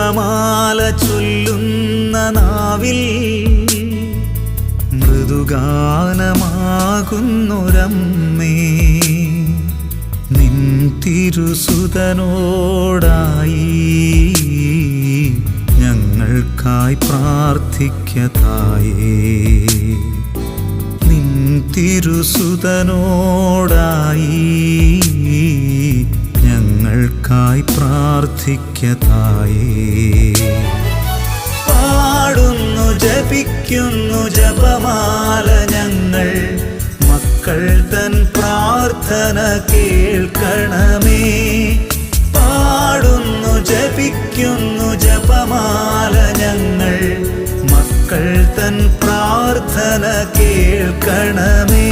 ജപമാല ചൊല്ലുന്ന നാവിൽ മൃദുഗാനമാകുന്നൊരമ്മേ, നിൻ തിരുസുതനോടായി ഞങ്ങൾക്കായി പ്രാർത്ഥിക്കതായേ. നിൻ തിരുസുതനോടായി ഞങ്ങൾക്കായി പ്രാർത്ഥിക്കതായേ. പാടുന്നു ജപിക്കുന്നു ജപമാല ഞങ്ങൾ, മക്കൾ തൻ പ്രാർത്ഥന കേൾക്കണമേ. പാടുന്നു ജപിക്കുന്നു ജപമാല ഞങ്ങൾ, മക്കൾ തൻ പ്രാർത്ഥന കേൾക്കണമേ.